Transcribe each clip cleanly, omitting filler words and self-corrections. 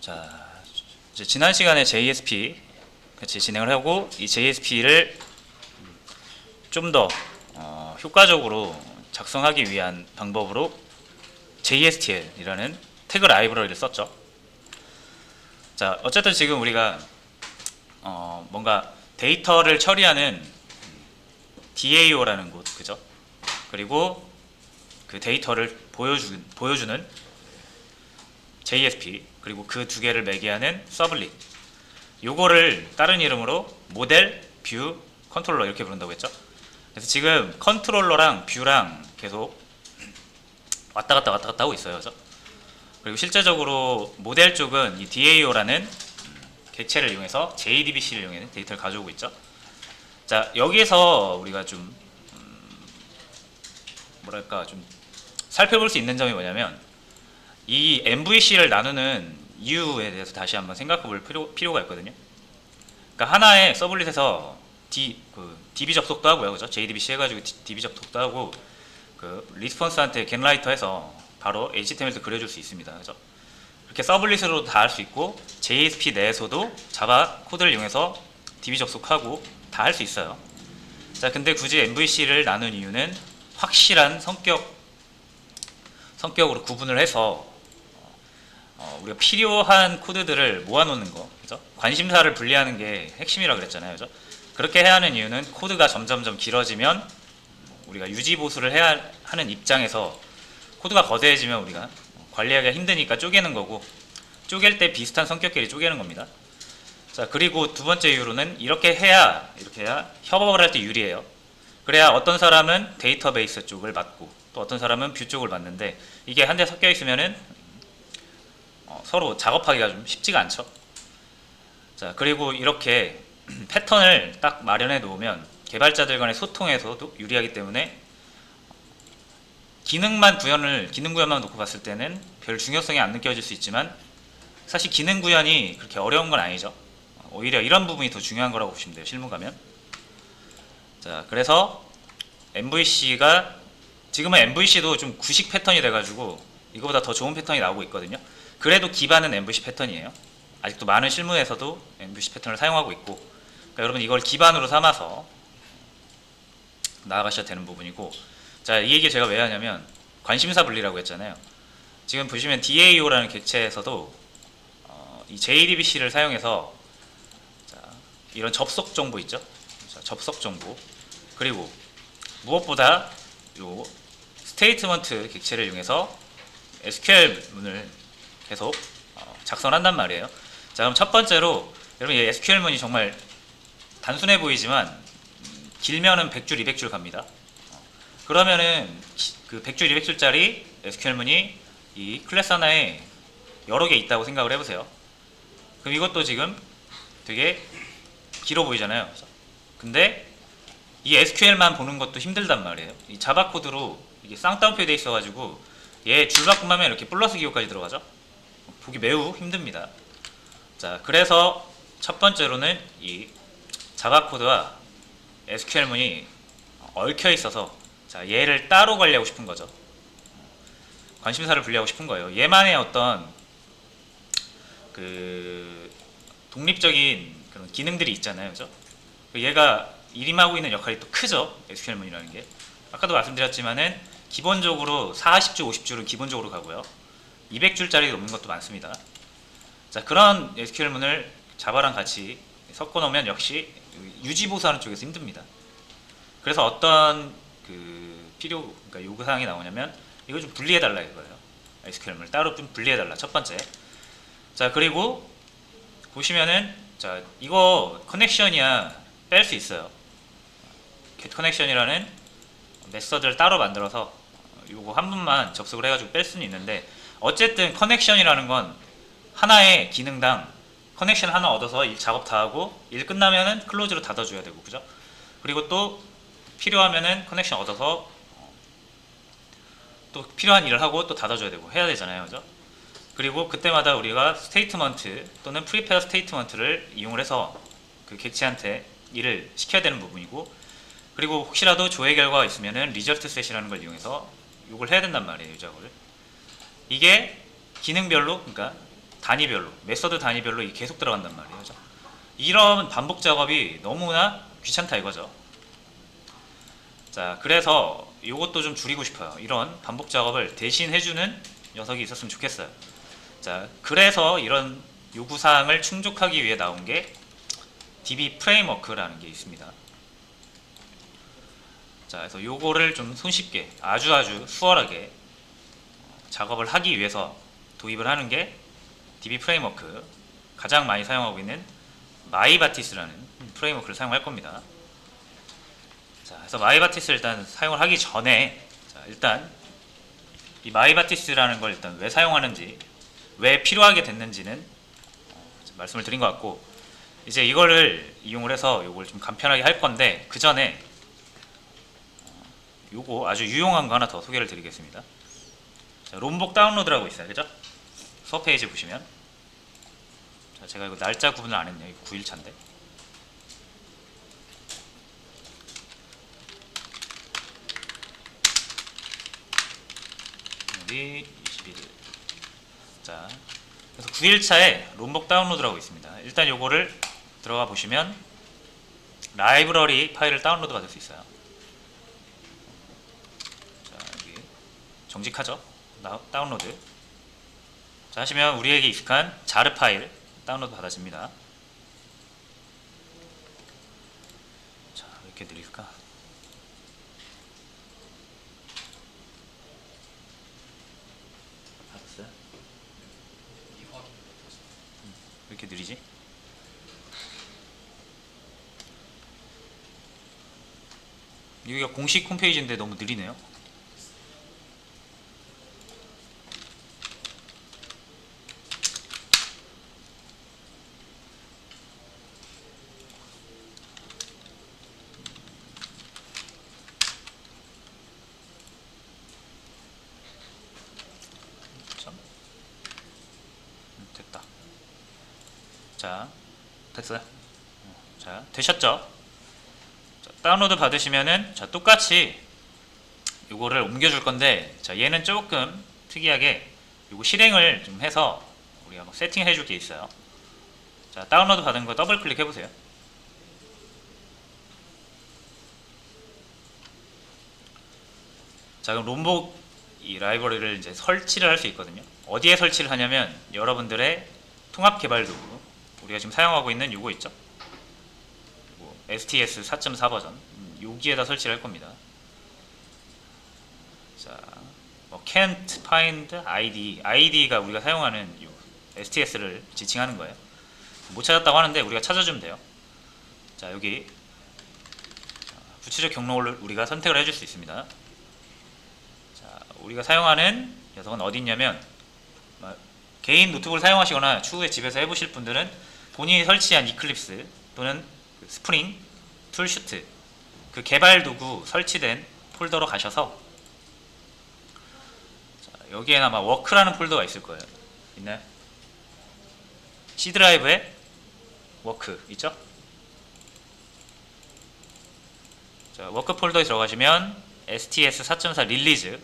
자, 이제 지난 시간에 JSP 같이 진행을 하고 이 JSP를 좀 더 효과적으로 작성하기 위한 방법으로 JSTL이라는 태그 라이브러리를 썼죠. 자, 어쨌든 지금 우리가 뭔가 데이터를 처리하는 DAO라는 곳, 그죠? 그리고 그 데이터를 보여주는 JSP, 그리고 그 두 개를 매개하는 서블릿, 요거를 다른 이름으로 모델, 뷰, 컨트롤러 이렇게 부른다고 했죠. 그래서 지금 컨트롤러랑 뷰랑 계속 왔다 갔다 하고 있어요. 그죠? 그리고 실제적으로 모델 쪽은 이 DAO라는 객체를 이용해서 JDBC를 이용해서 데이터를 가져오고 있죠. 자, 여기에서 우리가 좀 뭐랄까 좀 살펴볼 수 있는 점이 뭐냐면, 이 MVC를 나누는 이유에 대해서 다시 한번 생각해 볼 필요가 있거든요. 그러니까 하나의 서블릿에서 DB 접속도 하고요, 그죠? JDBC 해가지고 DB 접속도 하고, 그 리스폰스한테 겟라이터해서 바로 HTML도 그려줄 수 있습니다, 그죠? 이렇게 서블릿으로도 다 할 수 있고, JSP 내에서도 자바 코드를 이용해서 DB 접속하고 다 할 수 있어요. 자, 근데 굳이 MVC를 나눈 이유는 확실한 성격으로 구분을 해서 우리가 필요한 코드들을 모아놓는 거, 그죠? 관심사를 분리하는 게 핵심이라 그랬잖아요, 그죠? 그렇게 해야 하는 이유는 코드가 점점점 길어지면 우리가 유지 보수를 해야 하는 입장에서 코드가 거대해지면 우리가 관리하기가 힘드니까 쪼개는 거고, 쪼갤 때 비슷한 성격끼리 쪼개는 겁니다. 자, 그리고 두 번째 이유로는 이렇게 해야 협업을 할 때 유리해요. 그래야 어떤 사람은 데이터베이스 쪽을 맡고 또 어떤 사람은 뷰 쪽을 맡는데, 이게 한데 섞여 있으면은 서로 작업하기가 좀 쉽지가 않죠. 자, 그리고 이렇게 패턴을 딱 마련해 놓으면 개발자들 간의 소통에서도 유리하기 때문에 기능 구현만 놓고 봤을 때는 별 중요성이 안 느껴질 수 있지만, 사실 기능 구현이 그렇게 어려운 건 아니죠. 오히려 이런 부분이 더 중요한 거라고 보시면 돼요, 실무 가면. 자, 그래서 MVC가 지금은 MVC도 좀 구식 패턴이 돼가지고 이거보다 더 좋은 패턴이 나오고 있거든요. 그래도 기반은 MVC 패턴이에요. 아직도 많은 실무에서도 MVC 패턴을 사용하고 있고, 그러니까 여러분 이걸 기반으로 삼아서 나아가셔야 되는 부분이고, 자, 이 얘기 제가 왜 하냐면 관심사 분리라고 했잖아요. 지금 보시면 DAO라는 객체에서도 이 JDBC를 사용해서 이런 접속 정보 있죠. 자, 접속 정보, 그리고 무엇보다 요 스테이트먼트 객체를 이용해서 SQL 문을 계속 작성한단 말이에요. 자, 그럼 첫 번째로 여러분, 이 SQL 문이 정말 단순해 보이지만 길면은 100줄, 200줄 갑니다. 그러면은 그 100줄, 200줄짜리 SQL 문이 이 클래스 하나에 여러 개 있다고 생각을 해보세요. 그럼 이것도 지금 되게 길어 보이잖아요. 근데 이 SQL만 보는 것도 힘들단 말이에요. 이 자바 코드로 이게 쌍따옴표 돼 있어가지고 얘 줄 바꿈하면 이렇게 플러스 기호까지 들어가죠. 보기 매우 힘듭니다. 자, 그래서 첫 번째로는 이 자바 코드와 SQL문이 얽혀 있어서, 자, 얘를 따로 관리하고 싶은 거죠. 관심사를 분리하고 싶은 거예요. 얘만의 어떤 그 독립적인 그런 기능들이 있잖아요, 그죠? 얘가 일임하고 있는 역할이 또 크죠, SQL문이라는 게. 아까도 말씀드렸지만은 기본적으로 40줄, 50줄은 기본적으로 가고요. 200줄짜리 넘는 것도 많습니다. 자, 그런 SQL문을 자바랑 같이 섞어 놓으면 역시 유지 보수하는 쪽에서 힘듭니다. 그래서 어떤 그러니까 요구 사항이 나오냐면 이거 좀 분리해 달라 이거예요. SQL문을 따로 좀 분리해 달라, 첫 번째. 자, 그리고 보시면은, 자, 이거 커넥션이야 뺄 수 있어요. get 커넥션이라는 메서드를 따로 만들어서 요거 한 분만 접속을 해가지고 뺄 수는 있는데, 어쨌든 커넥션이라는 건 하나의 기능당 커넥션 하나 얻어서 일 작업 다 하고 일 끝나면은 클로즈로 닫아줘야 되고, 그죠? 그리고 또 필요하면은 커넥션 얻어서 또 필요한 일을 하고 또 닫아줘야 되고 해야 되잖아요, 그죠? 그리고 그때마다 우리가 스테이트먼트 또는 프리페어 스테이트먼트를 이용을 해서 그 객체한테 일을 시켜야 되는 부분이고, 그리고 혹시라도 조회 결과가 있으면은 리저트 셋이라는 걸 이용해서 이걸 해야 된단 말이에요, 이 작업을. 이게 기능별로, 그러니까 단위별로, 메서드 단위별로 이게 계속 들어간단 말이에요. 그죠? 이런 반복 작업이 너무나 귀찮다 이거죠. 자, 그래서 이것도 좀 줄이고 싶어요. 이런 반복 작업을 대신 해주는 녀석이 있었으면 좋겠어요. 자, 그래서 이런 요구사항을 충족하기 위해 나온 게 DB 프레임워크라는 게 있습니다. 자, 그래서 요거를 좀 손쉽게 아주 수월하게 작업을 하기 위해서 도입을 하는 게 DB 프레임워크, 가장 많이 사용하고 있는 마이바티스라는 프레임워크를 사용할 겁니다. 자, 그래서 마이바티스를 일단 사용을 하기 전에, 자, 일단 이 마이바티스라는 걸 일단 왜 사용하는지, 왜 필요하게 됐는지는 말씀을 드린 것 같고, 이제 이거를 이용을 해서 요걸 좀 간편하게 할 건데, 그 전에 요거 아주 유용한 거 하나 더 소개를 드리겠습니다. 자, 롬복 다운로드라고 있어요. 그죠? 수업 페이지 보시면, 자, 제가 이거 날짜 구분을 안 했네요. 이거 9일차인데. 여기 21일. 자, 그래서 9일차에 롬복 다운로드라고 있습니다. 일단 요거를 들어가 보시면 라이브러리 파일을 다운로드 받을 수 있어요. 자, 여기 정직하죠? 다운로드. 자, 하시면 우리에게 익숙한 자르 파일 다운로드 받아집니다. 자, 왜 이렇게 느릴까? 받았어요? 왜 이렇게 느리지? 여기가 공식 홈페이지인데 너무 느리네요. 됐다. 자, 됐어요. 자, 되셨죠? 자, 다운로드 받으시면은, 자, 똑같이 요거를 옮겨줄 건데, 자, 얘는 조금 특이하게 요거 실행을 좀 해서 우리가 뭐 세팅해 줄 게 있어요. 자, 다운로드 받은 거 더블 클릭해 보세요. 자, 그럼 롬복 이 라이브러리를 이제 설치를 할 수 있거든요. 어디에 설치를 하냐면 여러분들의 통합 개발 도구, 우리가 지금 사용하고 있는 요거 있죠? 요거 STS 4.4 버전, 여기에다 설치를 할 겁니다. 자, 뭐 can't find ID가 우리가 사용하는 요 STS를 지칭하는 거예요. 못 찾았다고 하는데 우리가 찾아주면 돼요. 자, 여기 구체적 경로를 우리가 선택을 해줄 수 있습니다. 자, 우리가 사용하는 녀석은 어디 있냐면, 개인 노트북을 사용하시거나 추후에 집에서 해보실 분들은 본인이 설치한 이클립스 또는 스프링, 툴슈트, 그 개발 도구 설치된 폴더로 가셔서, 자, 여기에는 아마 워크라는 폴더가 있을 거예요. 있나요? C 드라이브에 워크 있죠? 자, 워크 폴더에 들어가시면 STS 4.4 릴리즈,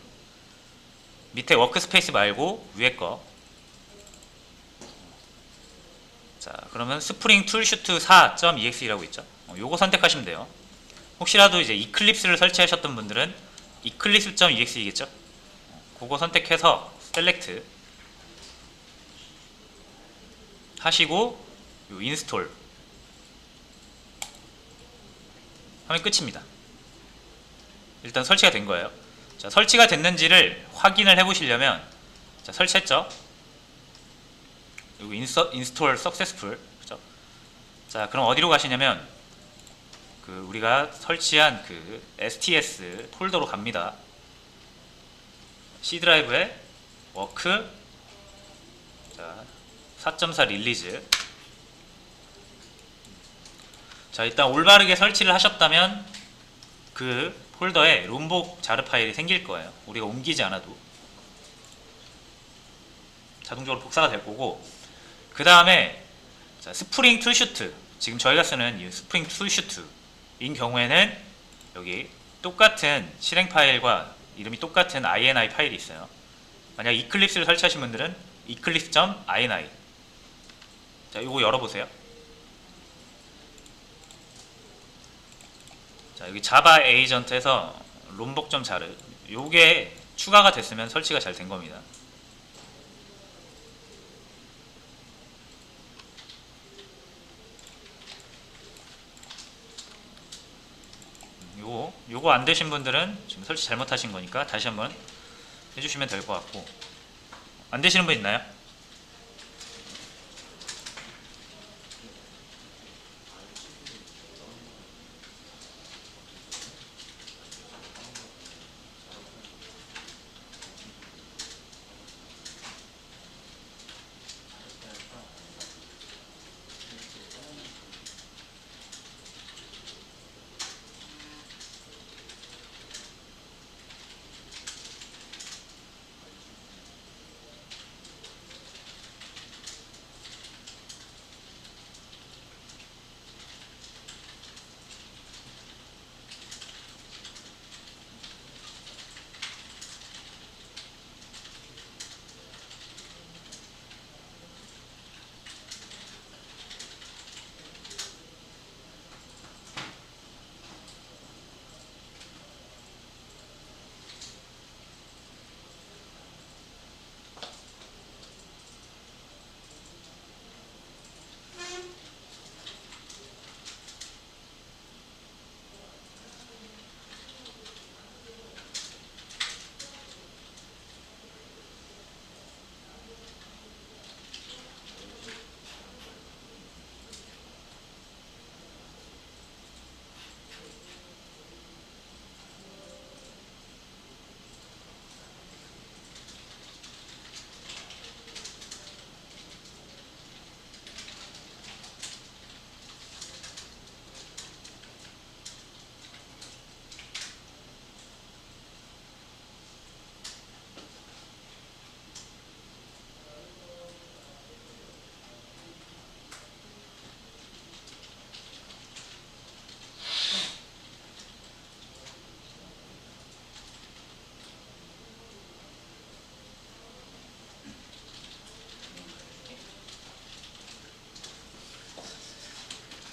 밑에 워크스페이스 말고 위에 거, 자, 그러면 스프링 툴슈트 4.exe라고 있죠. 요거 선택하시면 돼요. 혹시라도 이제 이클립스를 설치하셨던 분들은 eclipse.exe겠죠. 그거 선택해서 셀렉트 하시고 요 인스톨 하면 끝입니다. 일단 설치가 된 거예요. 자, 설치가 됐는지를 확인을 해보시려면, 자, 설치했죠? 여기 인스톨 석세스풀, 그죠? 자, 그럼 어디로 가시냐면 그 우리가 설치한 그 STS 폴더로 갑니다. C 드라이브에 워크, 자, 4.4 릴리즈. 자, 일단 올바르게 설치를 하셨다면 그 폴더에 롬복 자르 파일이 생길 거예요. 우리가 옮기지 않아도 자동적으로 복사가 될 거고, 그 다음에 스프링 툴슈트, 지금 저희가 쓰는 이 스프링 툴슈트인 경우에는 여기 똑같은 실행 파일과 이름이 똑같은 INI 파일이 있어요. 만약 이클립스를 설치하신 분들은 eclipse.ini, 자, 요거 열어보세요. 자, 여기 자바 에이전트에서 롬복 점 자르 요게 추가가 됐으면 설치가 잘 된 겁니다. 요거 안 되신 분들은 지금 설치 잘못하신 거니까 다시 한번 해주시면 될 것 같고, 안 되시는 분 있나요?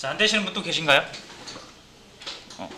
자, 안 되시는 분 또 계신가요? 어.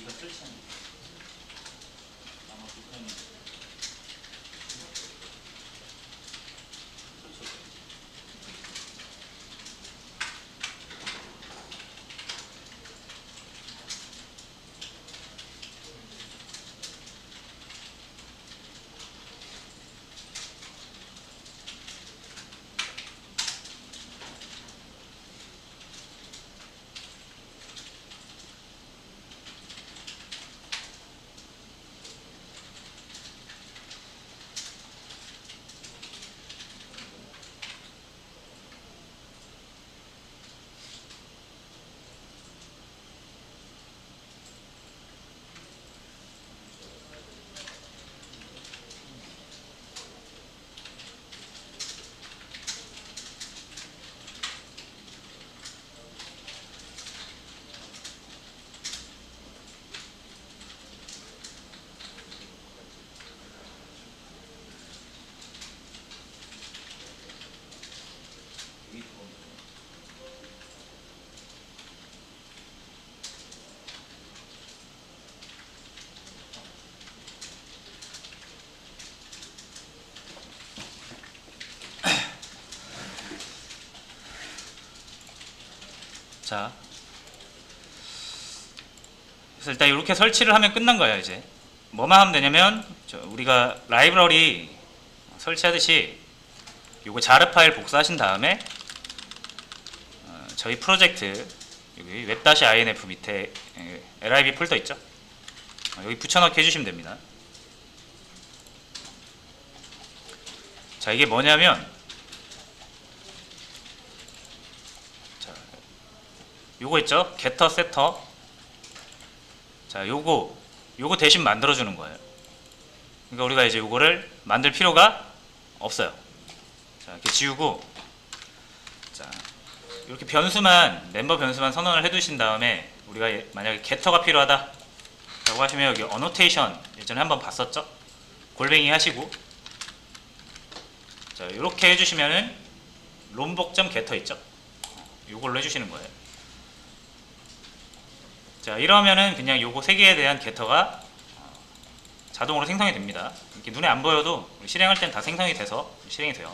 이거 설치하는 아마 불편이 자, 그래서 일단 이렇게 설치를 하면 끝난 거야. 이제 뭐만 하면 되냐면 우리가 라이브러리 설치하듯이 요거 자르 파일 복사하신 다음에 저희 프로젝트 여기 web-inf 밑에 lib 폴더 있죠? 여기 붙여넣기 해주시면 됩니다. 자, 이게 뭐냐면 요거 있죠? getter, setter. 자, 요거 대신 만들어주는 거예요. 그러니까 우리가 이제 요거를 만들 필요가 없어요. 자, 이렇게 지우고, 자, 이렇게 멤버 변수만 선언을 해두신 다음에 우리가 만약에 getter가 필요하다 라고 하시면 여기 annotation 예전에 한번 봤었죠? 골뱅이 하시고, 자, 이렇게 해주시면은 롬복.getter 있죠? 요걸로 해주시는 거예요. 자, 이러면은 그냥 요거 세 개에 대한 getter가 자동으로 생성이 됩니다. 이렇게 눈에 안 보여도 실행할 땐 다 생성이 돼서 실행이 돼요.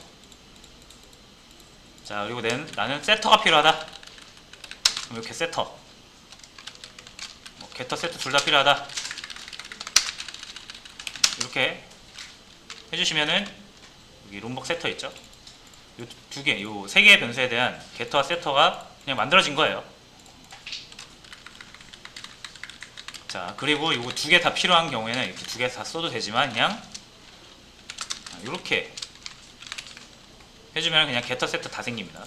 자, 그리고 나는 setter가 필요하다. 그럼 이렇게 setter, getter, setter 둘 다 필요하다. 이렇게 해주시면은 여기 롬복 setter 있죠? 요 두 개, 요 세 개의 변수에 대한 getter와 setter가 그냥 만들어진 거예요. 자, 그리고 이거 두 개 다 필요한 경우에는 이렇게 두 개 다 써도 되지만 그냥 이렇게 해주면 그냥 getter, setter 다 생깁니다.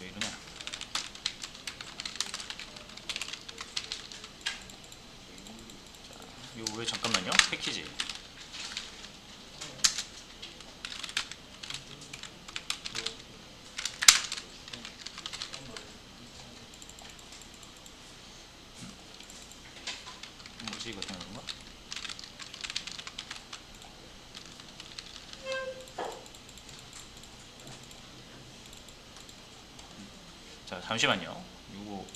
왜 이러냐? 자, 이거 왜 잠깐만요. 패키지. 뭐지 이거 되는 건가? 자, 잠시만요. 이거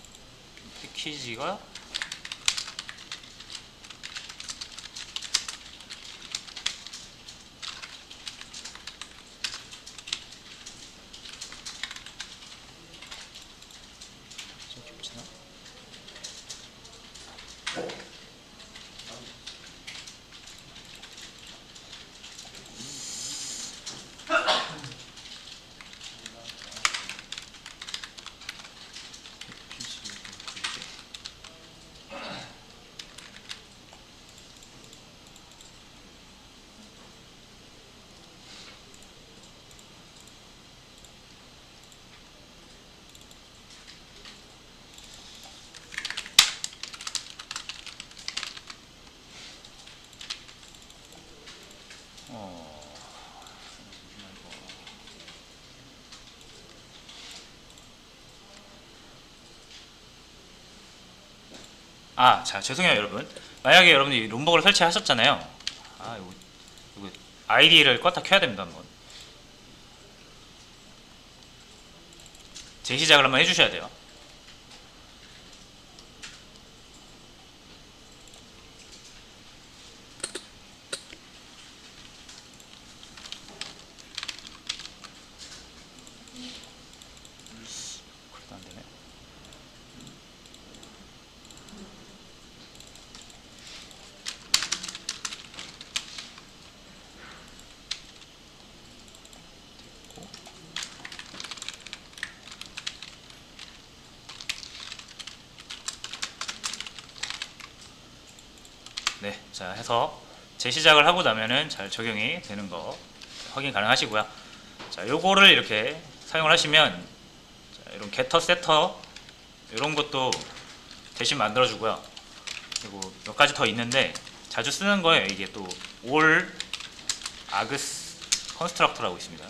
패키지가 이렇게 붙이나? 자, 죄송해요, 여러분. 만약에 여러분이 롬복을 설치하셨잖아요. 이거 ID를 껐다 켜야 됩니다. 한번 재시작을 한번 해주셔야 돼요. 그래도 안 되네. 네, 자 해서 재시작을 하고 나면은 잘 적용이 되는 거 확인 가능하시고요. 자, 요거를 이렇게 사용을 하시면 자, 이런 게터 세터 이런 것도 대신 만들어주고요. 그리고 몇 가지 더 있는데 자주 쓰는 거예요. 이게 또 all args constructor라고 있습니다.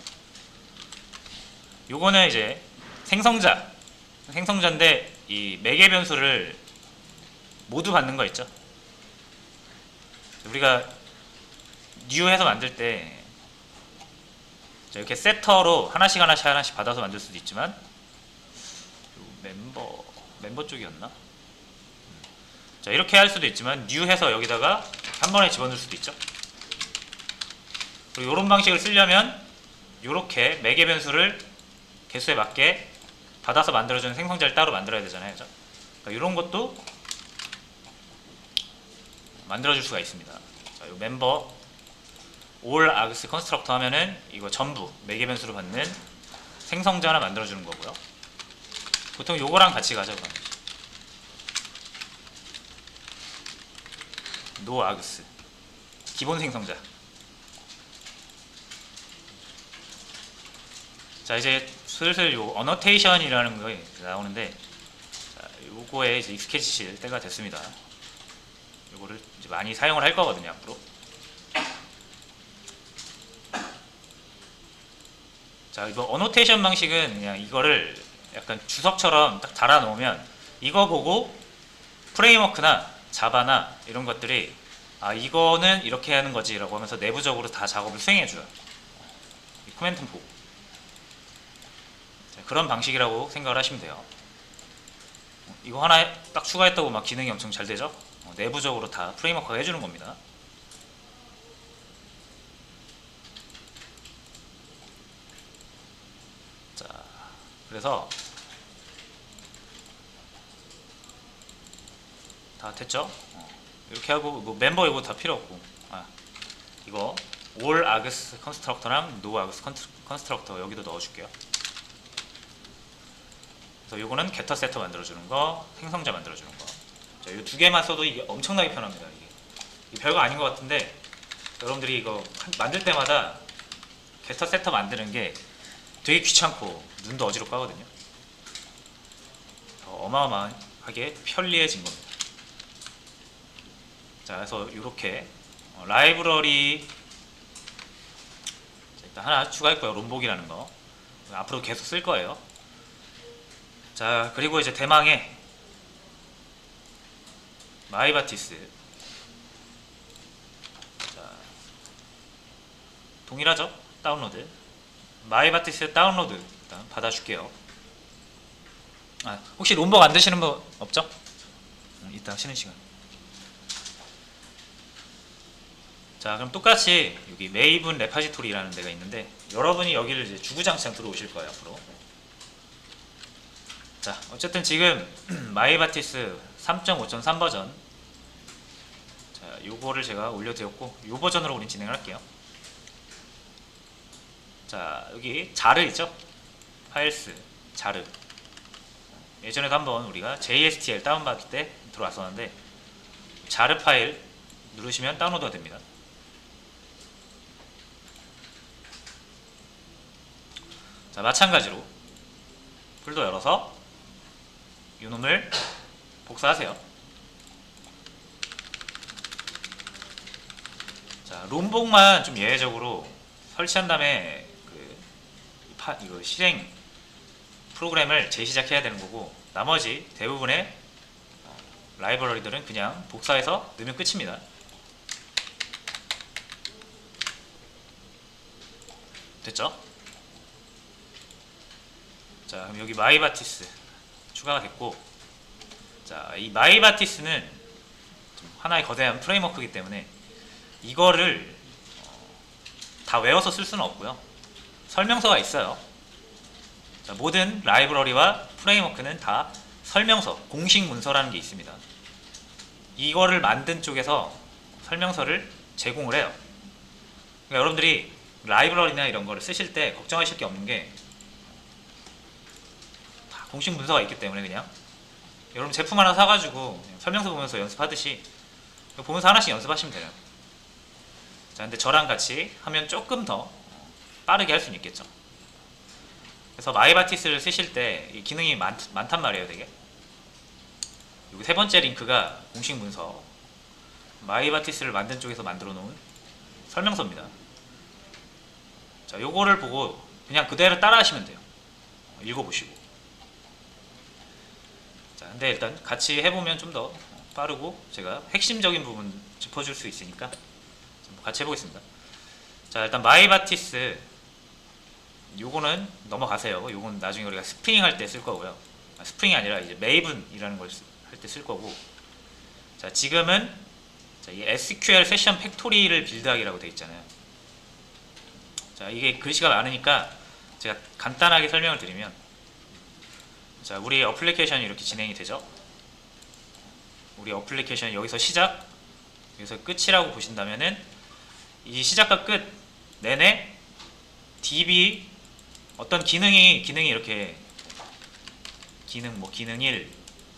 요거는 이제 생성자인데 이 매개 변수를 모두 받는 거 있죠. 우리가 뉴해서 만들 때 이렇게 세터로 하나씩 받아서 만들 수도 있지만 멤버 쪽이었나? 자, 이렇게 할 수도 있지만 뉴해서 여기다가 한 번에 집어넣을 수도 있죠. 그리고 이런 방식을 쓰려면 이렇게 매개 변수를 개수에 맞게 받아서 만들어주는 생성자를 따로 만들어야 되잖아요. 그렇죠? 그러니까 이런 것도 만들어줄 수가 있습니다. 자, 이 멤버 all args constructor 하면은 이거 전부 매개 변수로 받는 생성자 하나 만들어주는 거고요. 보통 요거랑 같이 가죠. 그럼 no args 기본 생성자. 자, 이제 슬슬 요 어노테이션이라는 게 나오는데, 자, 요거에 이제 익숙해지실 때가 됐습니다. 요거를 이제 많이 사용을 할 거거든요, 앞으로. 자, 이거 어노테이션 방식은 그냥 이거를 약간 주석처럼 딱 달아 놓으면 이거 보고 프레임워크나 자바나 이런 것들이 아, 이거는 이렇게 하는 거지 라고 하면서 내부적으로 다 작업을 수행해 줘요. 이 코멘트 보고. 자, 그런 방식이라고 생각을 하시면 돼요. 이거 하나 딱 추가했다고 막 기능이 엄청 잘 되죠? 내부적으로 다 프레임워크가 해주는 겁니다. 자, 그래서 다 됐죠? 이렇게 하고 뭐 멤버 이거 다 필요 없고, 이거 all args constructor랑 no args constructor 여기도 넣어줄게요. 그래서 요거는 getter setter 만들어주는 거, 생성자 만들어주는 거. 자, 이 두 개만 써도 이게 엄청나게 편합니다. 이게 별거 아닌 것 같은데 여러분들이 이거 만들 때마다 getter setter 만드는 게 되게 귀찮고 눈도 어지럽고 하거든요. 어마어마하게 편리해진 겁니다. 자, 그래서 이렇게 라이브러리 일단 하나 추가했고요. 롬복이라는 거 앞으로 계속 쓸 거예요. 자, 그리고 이제 대망의 마이바티스. 자, 동일하죠? 다운로드. 마이바티스 다운로드 일단 받아줄게요. 혹시 롬복 안 되시는 분 없죠? 이따 쉬는 시간. 자, 그럼 똑같이 여기 메이븐 레파지토리라는 데가 있는데 여러분이 여기를 이제 주구장창 들어오실 거예요. 앞으로. 자, 어쨌든 지금 마이바티스 3.5.3 버전, 자, 요거를 제가 올려드렸고 요 버전으로 우린 진행을 할게요. 자, 여기 자르 있죠? 파일스 자르. 예전에도 한번 우리가 JSTL 다운받을 때 들어왔었는데 자르 파일 누르시면 다운로드가 됩니다. 자, 마찬가지로 폴더 열어서 이놈을 복사하세요. 자, 롬복만 좀 예외적으로 설치한 다음에 이거 실행 프로그램을 재시작해야 되는 거고 나머지 대부분의 라이브러리들은 그냥 복사해서 넣으면 끝입니다. 됐죠? 자, 그럼 여기 마이바티스 추가가 됐고, 자, 이 마이바티스는 좀 하나의 거대한 프레임워크이기 때문에 이거를 다 외워서 쓸 수는 없고요. 설명서가 있어요. 자, 모든 라이브러리와 프레임워크는 다 설명서, 공식 문서라는 게 있습니다. 이거를 만든 쪽에서 설명서를 제공을 해요. 그러니까 여러분들이 라이브러리나 이런 거를 쓰실 때 걱정하실 게 없는 게 다 공식 문서가 있기 때문에 그냥 여러분 제품 하나 사가지고 설명서 보면서 연습하듯이 보면서 하나씩 연습하시면 돼요. 자, 근데 저랑 같이 하면 조금 더 빠르게 할 수는 있겠죠. 그래서 마이바티스를 쓰실 때 이 기능이 많단 말이에요, 되게. 여기 세 번째 링크가 공식 문서, 마이바티스를 만든 쪽에서 만들어 놓은 설명서입니다. 자, 요거를 보고 그냥 그대로 따라 하시면 돼요. 읽어보시고. 자, 근데 일단 같이 해보면 좀 더 빠르고 제가 핵심적인 부분 짚어줄 수 있으니까 같이 해보겠습니다. 자, 일단 마이바티스 요거는 넘어가세요. 요건 나중에 우리가 스프링 할 때 쓸 거고요. 스프링이 아니라 이제 메이븐이라는 걸 할 때 쓸 거고. 자, 지금은 이 SQL 세션 팩토리를 빌드하기라고 되어 있잖아요. 자, 이게 글씨가 많으니까 제가 간단하게 설명을 드리면, 자, 우리 어플리케이션이 이렇게 진행이 되죠. 우리 어플리케이션 여기서 시작, 여기서 끝이라고 보신다면은 이 시작과 끝 내내 DB 어떤 기능이 이렇게 기능 기능 1,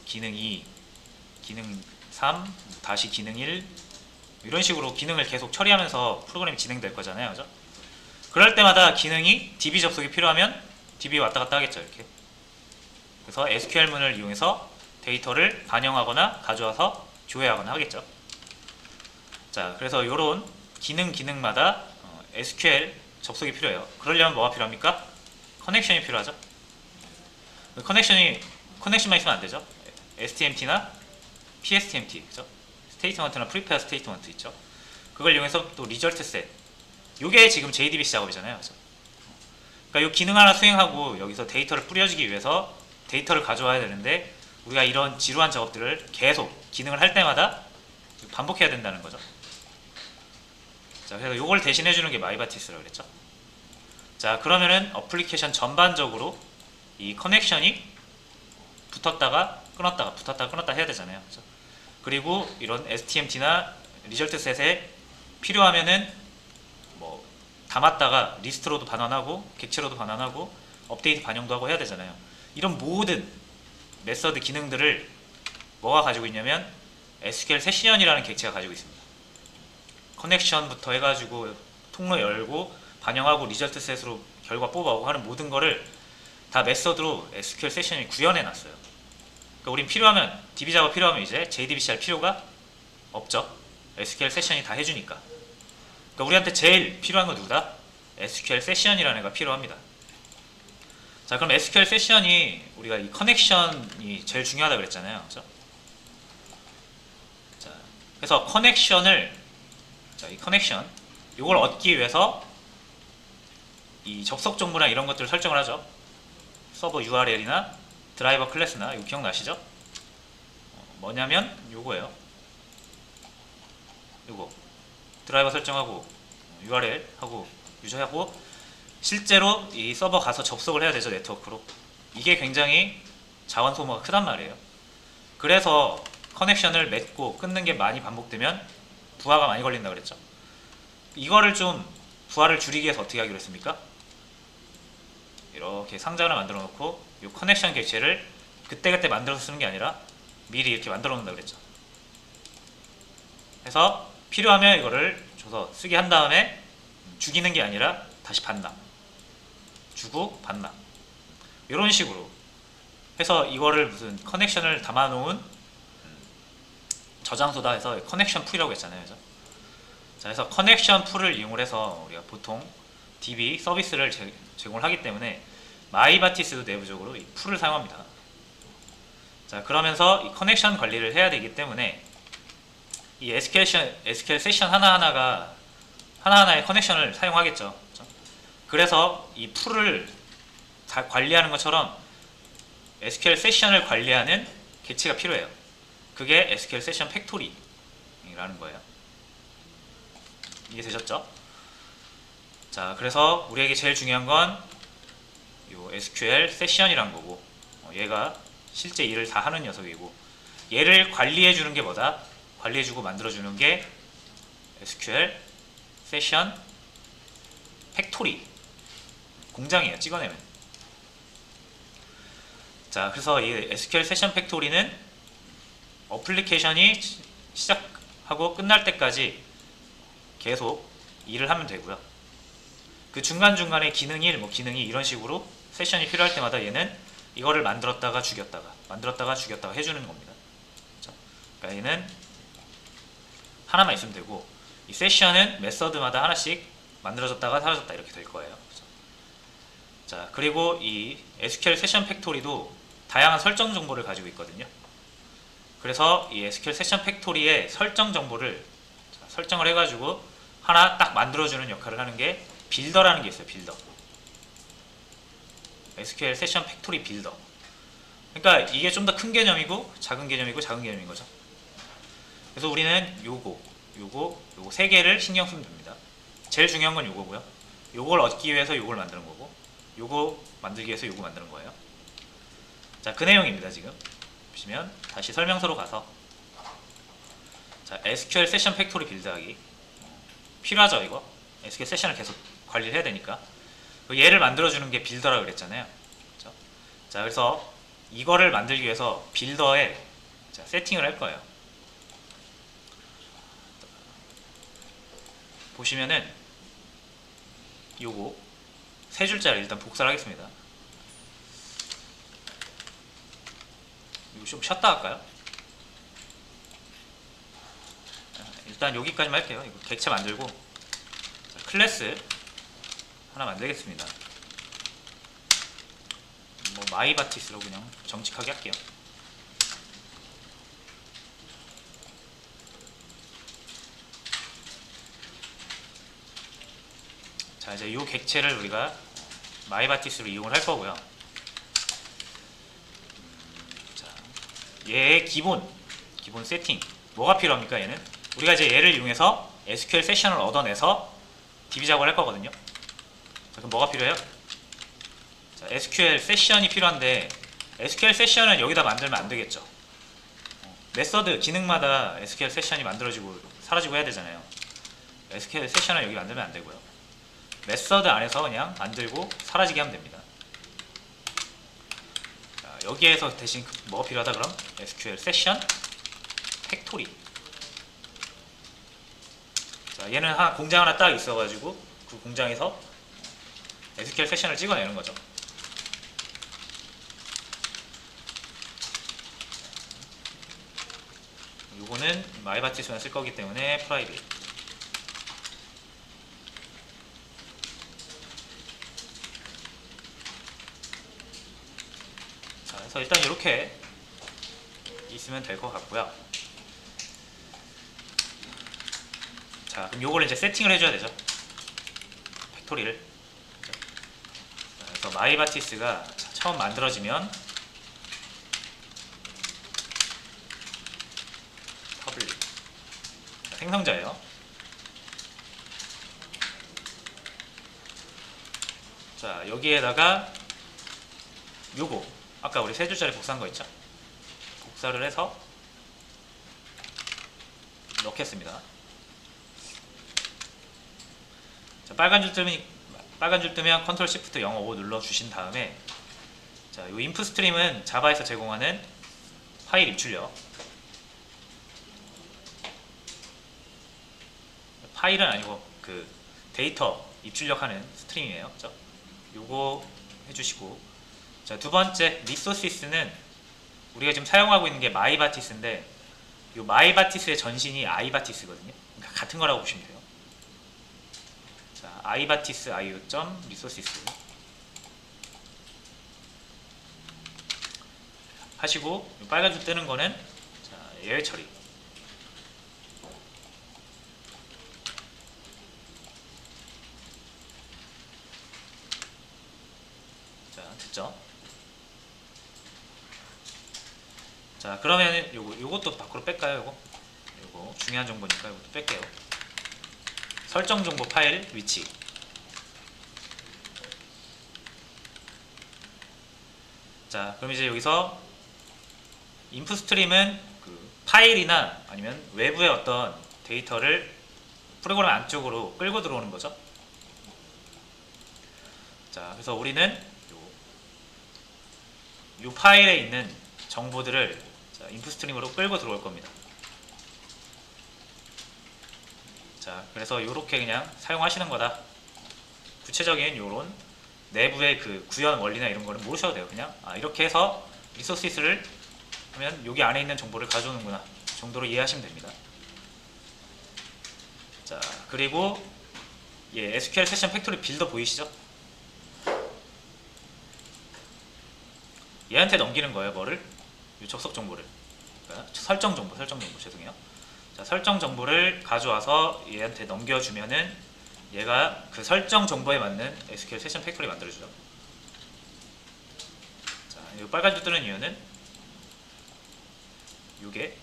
기능 2, 기능 3, 다시 기능 1 이런 식으로 기능을 계속 처리하면서 프로그램이 진행될 거잖아요. 그죠? 그럴 때마다 기능이 DB 접속이 필요하면 DB 왔다 갔다 하겠죠. 이렇게. 그래서 SQL문을 이용해서 데이터를 반영하거나 가져와서 조회하거나 하겠죠. 자, 그래서 이런 기능마다 SQL 접속이 필요해요. 그러려면 뭐가 필요합니까? 커넥션이 필요하죠. 커넥션만 있으면 안 되죠. STMT나 PSTMT, 그죠? 스테이트먼트나 프리페어 스테이트먼트 있죠. 그걸 이용해서 또 리절트 셋. 요게 지금 JDBC 작업이잖아요. 그죠? 그러니까 이 기능 하나 수행하고 여기서 데이터를 뿌려주기 위해서 데이터를 가져와야 되는데 우리가 이런 지루한 작업들을 계속 기능을 할 때마다 반복해야 된다는 거죠. 자, 그래서 요걸 대신해 주는 게 마이바티스라고 그랬죠. 자, 그러면은 어플리케이션 전반적으로 이 커넥션이 붙었다가 끊었다가 붙었다가 끊었다 해야 되잖아요. 그렇죠? 그리고 이런 STMT나 리절트 셋에 필요하면은 뭐 담았다가 리스트로도 반환하고 객체로도 반환하고 업데이트 반영도 하고 해야 되잖아요. 이런 모든 메서드 기능들을 뭐가 가지고 있냐면 SQL 세션이라는 객체가 가지고 있습니다. 커넥션부터 해가지고 통로 열고 반영하고 리절트 셋으로 결과 뽑아오고 하는 모든 거를 다 메서드로 SQL 세션이 구현해 놨어요. 그러니까 우린 필요하면 DB 작업 필요하면 이제 JDBC 할 필요가 없죠. SQL 세션이 다 해주니까. 그러니까 우리한테 제일 필요한 건 누구다? SQL 세션이라는 애가 필요합니다. 자, 그럼 SQL 세션이 우리가 이 커넥션이 제일 중요하다 그랬잖아요. 그렇죠? 자, 그래서 이 커넥션 이걸 얻기 위해서 이 접속 정보나 이런 것들을 설정을 하죠. 서버 URL이나 드라이버 클래스나 이거 기억나시죠? 뭐냐면 요거예요. 요거 드라이버 설정하고 URL 하고 유저하고 실제로 이 서버 가서 접속을 해야 되죠. 네트워크로. 이게 굉장히 자원 소모가 크단 말이에요. 그래서 커넥션을 맺고 끊는 게 많이 반복되면 부하가 많이 걸린다 그랬죠. 이거를 좀 부하를 줄이기 위해서 어떻게 하기로 했습니까? 이렇게 상자를 만들어 놓고 이 커넥션 객체를 그때그때 만들어서 쓰는 게 아니라 미리 이렇게 만들어 놓는다 그랬죠. 그래서 필요하면 이거를 줘서 쓰게 한 다음에 죽이는 게 아니라 다시 반납, 주고 반납 이런 식으로 해서 이거를 무슨 커넥션을 담아 놓은 저장소다 해서 커넥션 풀이라고 했잖아요. 그죠? 자, 그래서 커넥션 풀을 이용을 해서 우리가 보통 DB 서비스를 제공을 하기 때문에 마이바티스도 내부적으로 이 풀을 사용합니다. 자, 그러면서 이 커넥션 관리를 해야 되기 때문에 이 SQL 세션 하나하나의 커넥션을 사용하겠죠. 그렇죠? 그래서 이 풀을 다 관리하는 것처럼 SQL 세션을 관리하는 객체가 필요해요. 그게 SQL 세션 팩토리라는 거예요. 이해되셨죠? 자, 그래서 우리에게 제일 중요한 건 요 SQL 세션이란 거고, 얘가 실제 일을 다 하는 녀석이고, 얘를 관리해 주는 게 뭐다? 관리해 주고 만들어 주는 게 SQL 세션 팩토리 공장이에요. 찍어내면. 자, 그래서 이 SQL 세션 팩토리는 어플리케이션이 시작하고 끝날 때까지 계속 일을 하면 되고요. 그 중간중간에 기능 1, 기능 2 이런 식으로 세션이 필요할 때마다 얘는 이거를 만들었다가 죽였다가 해주는 겁니다. 그렇죠? 그러니까 얘는 하나만 있으면 되고, 이 세션은 메서드마다 하나씩 만들어졌다가 사라졌다 이렇게 될 거예요. 그렇죠? 자, 그리고 이 SQL 세션 팩토리도 다양한 설정 정보를 가지고 있거든요. 그래서 이 SQL 세션 팩토리의 설정 정보를 설정을 해가지고 하나 딱 만들어주는 역할을 하는 게 빌더라는 게 있어요. 빌더. SQL 세션 팩토리 빌더. 그러니까 이게 좀 더 큰 개념이고 작은 개념이고 작은 개념인 거죠. 그래서 우리는 요거 세 개를 신경 쓰면 됩니다. 제일 중요한 건 요거고요. 요걸 얻기 위해서 요걸 만드는 거고, 요거 만들기 위해서 요거 만드는 거예요. 자, 그 내용입니다. 지금 보시면 다시 설명서로 가서, 자, SQL 세션 팩토리 빌드하기 필요하죠. 이거 SQL 세션을 계속 관리를 해야 되니까 얘를 만들어주는 게 빌더라고 그랬잖아요. 그렇죠? 자, 그래서 이거를 만들기 위해서 빌더에 세팅을 할 거예요. 보시면은 요거 세 줄짜리 일단 복사를 하겠습니다. 이거 좀 쉬었다 할까요? 일단 여기까지만 할게요. 이거 객체 만들고, 자, 클래스 하나 만들겠습니다. 마이바티스로 그냥 정직하게 할게요. 자, 이제 이 객체를 우리가 마이바티스로 이용을 할 거고요. 자, 얘의 기본 세팅 뭐가 필요합니까? 얘는 우리가 이제 얘를 이용해서 SQL 세션을 얻어내서 DB 작업을 할 거거든요. 자, 그럼 뭐가 필요해요? 자, SQL 세션이 필요한데 SQL 세션은 여기다 만들면 안 되겠죠. 메서드 기능마다 SQL 세션이 만들어지고 사라지고 해야 되잖아요. SQL 세션을 여기 만들면 안 되고요. 메서드 안에서 그냥 만들고 사라지게 하면 됩니다. 자, 여기에서 대신 뭐가 필요하다 그럼? SQL 세션 팩토리. 자, 얘는 공장 하나 딱 있어가지고 그 공장에서 SQL 세션을 찍어내는 거죠. 요거는 마이바티스만 쓸 거기 때문에 프라이빗. 자, 그래서 일단 이렇게 있으면 될 것 같고요. 자, 그럼 요걸 이제 세팅을 해줘야 되죠. 팩토리를. 자, 그래서 마이바티스가 처음 만들어지면 퍼블릭. 자, 생성자예요. 자, 여기에다가 요거 아까 우리 세 줄짜리 복사한 거 있죠? 복사를 해서 넣겠습니다. 자, 빨간 줄 뜨면 컨트롤 시프트 0, 5 눌러 주신 다음에, 자, 이 인풋 스트림은 자바에서 제공하는 파일 입출력. 파일은 아니고 그 데이터 입출력하는 스트림이에요. 그렇죠? 요거 해주시고, 자, 두 번째 리소시스는 우리가 지금 사용하고 있는 게 마이바티스인데, 요 마이바티스의 전신이 아이바티스거든요. 그러니까 같은 거라고 보시면 돼요. 자, 아이바티스 iu.resources 하시고, 빨간 줄 뜨는 거는 자, 예외 처리. 자, 됐죠? 자, 그러면 요것도 밖으로 뺄까요? 요거 중요한 정보니까 이것도 뺄게요. 설정 정보 파일 위치. 자, 그럼 이제 여기서 인풋 스트림은 그 파일이나 아니면 외부의 어떤 데이터를 프로그램 안쪽으로 끌고 들어오는 거죠. 자, 그래서 우리는 요 파일에 있는 정보들을 인풋 스트림으로 끌고 들어올 겁니다. 자, 그래서 요렇게 그냥 사용하시는 거다. 구체적인 요런 내부의 그 구현 원리나 이런 거는 모르셔도 돼요. 그냥 이렇게 해서 리소시스를 하면 여기 안에 있는 정보를 가져오는구나 정도로 이해하시면 됩니다. 자, 그리고 SQL 세션 팩토리 빌더 보이시죠? 얘한테 넘기는 거예요. 뭐를? 이 접속 정보를. 그러니까 설정 정보 죄송해요. 자, 설정 정보를 가져와서 얘한테 넘겨주면은 얘가 그 설정 정보에 맞는 SQL 세션 팩토리 만들어주죠. 자, 이 빨간 줄 뜨는 이유는 이게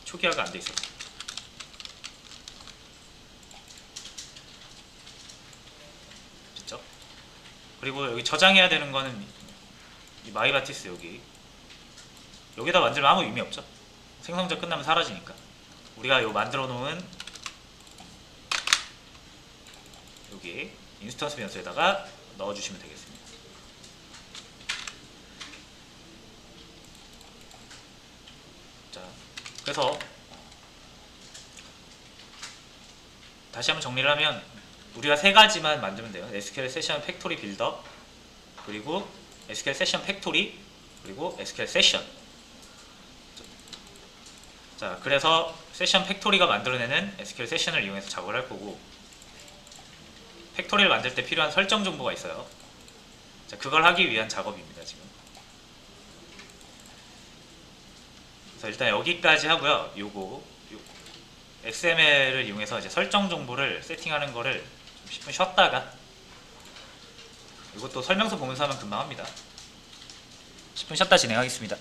초기화가 안 돼 있어서. 됐죠? 그리고 여기 저장해야 되는 거는 이 마이바티스 여기다 만들면 아무 의미 없죠. 생성자 끝나면 사라지니까. 우리가 요 만들어 놓은 여기 인스턴스 변수에다가 넣어주시면 되겠습니다. 자, 그래서 다시 한번 정리를 하면 우리가 세 가지만 만들면 돼요. SQL 세션 팩토리 빌더, 그리고 SQL 세션 팩토리, 그리고 SQL 세션. 자, 그래서 세션 팩토리가 만들어내는 SQL 세션을 이용해서 작업을 할 거고, 팩토리를 만들 때 필요한 설정 정보가 있어요. 자, 그걸 하기 위한 작업입니다, 지금. 그래서 일단 여기까지 하고요. XML을 이용해서 이제 설정 정보를 세팅하는 거를 좀 10분 쉬었다가, 이것도 설명서 보면서 하면 금방 합니다. 10분 쉬었다 진행하겠습니다.